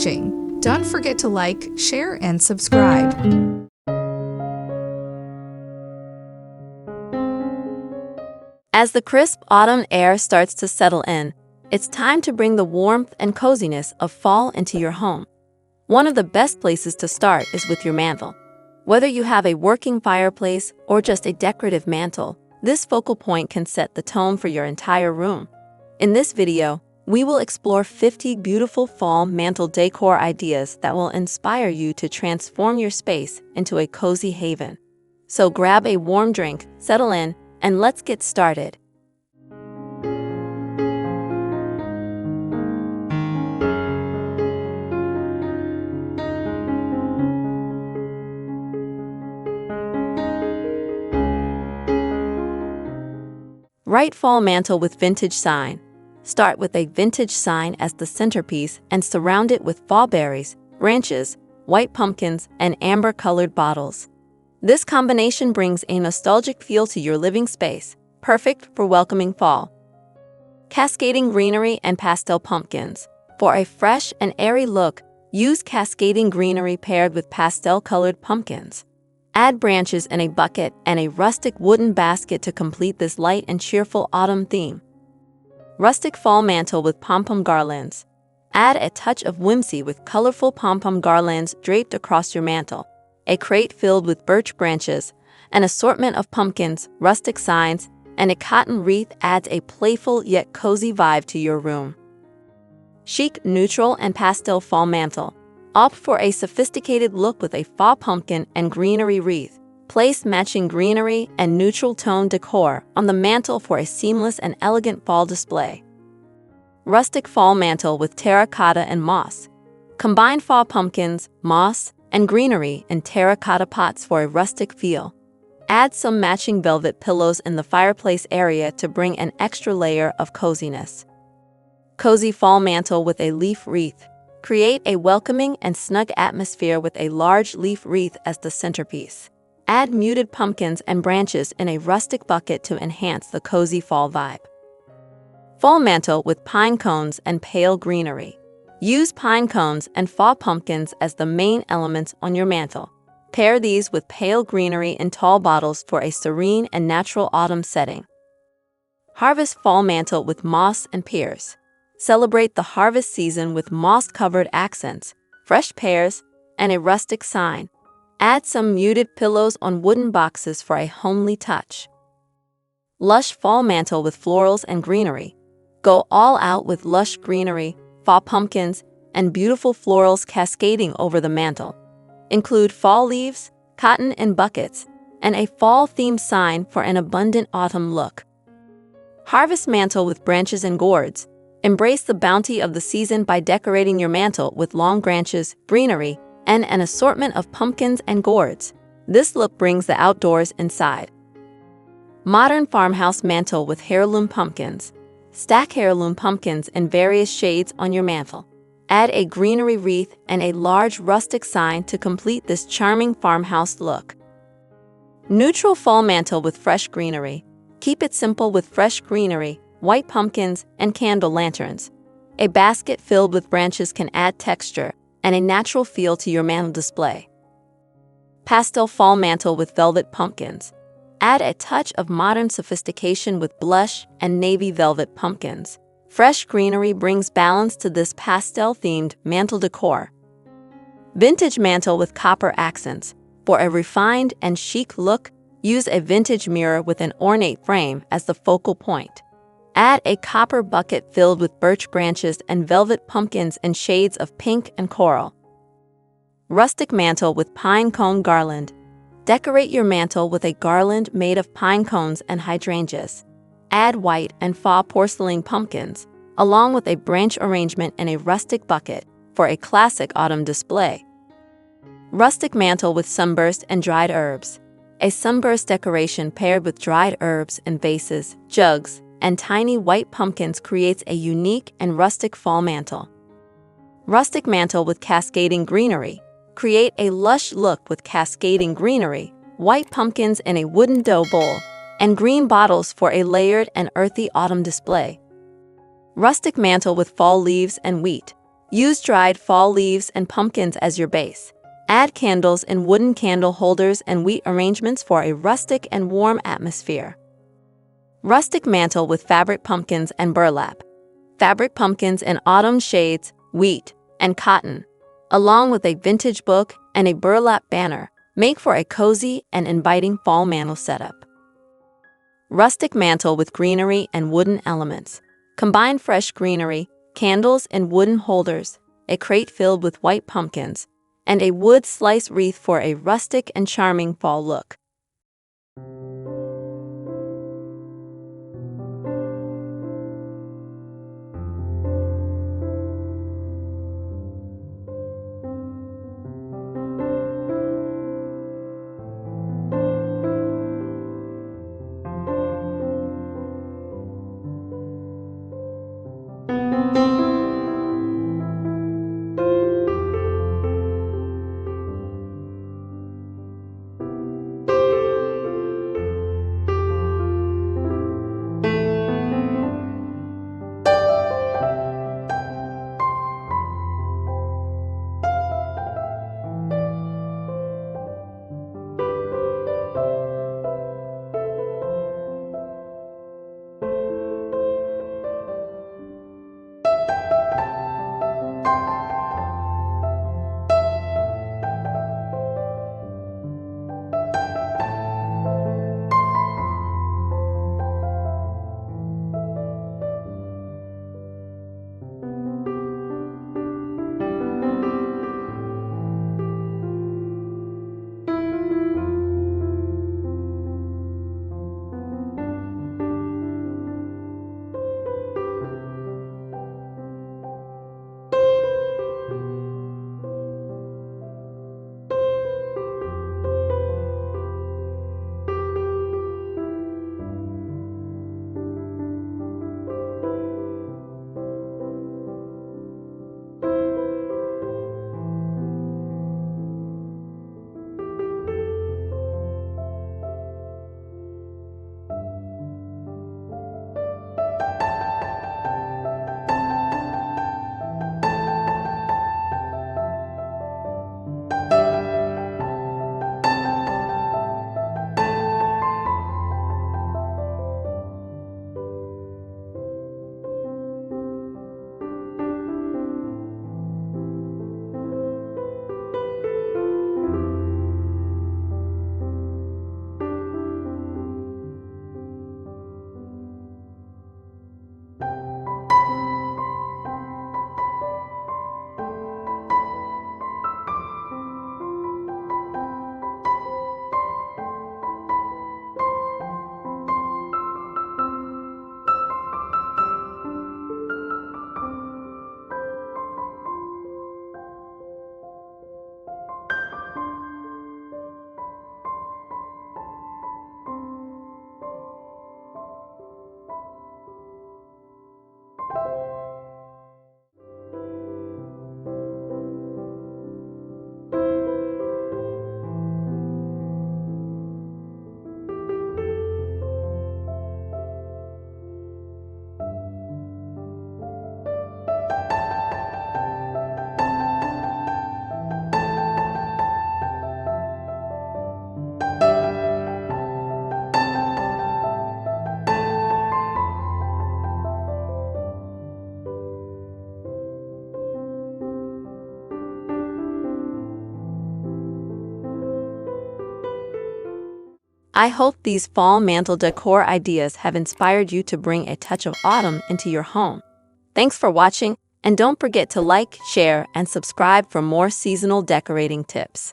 watching. Don't forget to like, share, and subscribe. As the crisp autumn air starts to settle in, it's time to bring the warmth and coziness of fall into your home. One of the best places to start is with your mantle. Whether you have a working fireplace or just a decorative mantle, this focal point can set the tone for your entire room. In this video, we will explore 50 beautiful fall mantel decor ideas that will inspire you to transform your space into a cozy haven. So grab a warm drink, settle in, and let's get started. Write fall mantle with vintage sign. Start with a vintage sign as the centerpiece and surround it with fall berries, branches, white pumpkins, and amber-colored bottles. This combination brings a nostalgic feel to your living space, perfect for welcoming fall. Cascading greenery and pastel pumpkins. For a fresh and airy look, use cascading greenery paired with pastel-colored pumpkins. Add branches in a bucket and a rustic wooden basket to complete this light and cheerful autumn theme. Rustic fall mantle with pom-pom garlands. Add a touch of whimsy with colorful pom-pom garlands draped across your mantle. A crate filled with birch branches, an assortment of pumpkins, rustic signs, and a cotton wreath adds a playful yet cozy vibe to your room. Chic, neutral, and pastel fall mantle. Opt for a sophisticated look with a fall pumpkin and greenery wreath. Place matching greenery and neutral tone decor on the mantle for a seamless and elegant fall display. Rustic fall mantle with terracotta and moss. Combine fall pumpkins, moss, and greenery in terracotta pots for a rustic feel. Add some matching velvet pillows in the fireplace area to bring an extra layer of coziness. Cozy fall mantle with a leaf wreath. Create a welcoming and snug atmosphere with a large leaf wreath as the centerpiece. Add muted pumpkins and branches in a rustic bucket to enhance the cozy fall vibe. Fall mantle with pine cones and pale greenery. Use pine cones and fall pumpkins as the main elements on your mantle. Pair these with pale greenery in tall bottles for a serene and natural autumn setting. Harvest fall mantle with moss and pears. Celebrate the harvest season with moss-covered accents, fresh pears, and a rustic sign. Add some muted pillows on wooden boxes for a homely touch. Lush fall mantle with florals and greenery. Go all out with lush greenery, fall pumpkins, and beautiful florals cascading over the mantle. Include fall leaves, cotton in buckets, and a fall-themed sign for an abundant autumn look. Harvest mantle with branches and gourds. Embrace the bounty of the season by decorating your mantle with long branches, greenery, and an assortment of pumpkins and gourds. This look brings the outdoors inside. Modern farmhouse mantle with heirloom pumpkins. Stack heirloom pumpkins in various shades on your mantle. Add a greenery wreath and a large rustic sign to complete this charming farmhouse look. Neutral fall mantle with fresh greenery. Keep it simple with fresh greenery, white pumpkins, and candle lanterns. A basket filled with branches can add texture and a natural feel to your mantle display. Pastel fall mantle with velvet pumpkins. Add a touch of modern sophistication with blush and navy velvet pumpkins. Fresh greenery brings balance to this pastel-themed mantle decor. Vintage mantle with copper accents. For a refined and chic look, use a vintage mirror with an ornate frame as the focal point. Add a copper bucket filled with birch branches and velvet pumpkins in shades of pink and coral. Rustic mantle with pine cone garland. Decorate your mantle with a garland made of pine cones and hydrangeas. Add white and fall porcelain pumpkins, along with a branch arrangement in a rustic bucket for a classic autumn display. Rustic mantle with sunburst and dried herbs. A sunburst decoration paired with dried herbs in vases, jugs, and tiny white pumpkins creates a unique and rustic fall mantle. Rustic mantle with cascading greenery. Create a lush look with cascading greenery, white pumpkins in a wooden dough bowl, and green bottles for a layered and earthy autumn display. Rustic mantle with fall leaves and wheat. Use dried fall leaves and pumpkins as your base. Add candles in wooden candle holders and wheat arrangements for a rustic and warm atmosphere. Rustic mantle with fabric pumpkins and burlap. Fabric pumpkins in autumn shades, wheat, and cotton, along with a vintage book and a burlap banner, make for a cozy and inviting fall mantle setup. Rustic mantle with greenery and wooden elements. Combine fresh greenery, candles in wooden holders, a crate filled with white pumpkins, and a wood slice wreath for a rustic and charming fall look. I hope these fall mantle decor ideas have inspired you to bring a touch of autumn into your home. Thanks for watching, and don't forget to like, share, and subscribe for more seasonal decorating tips.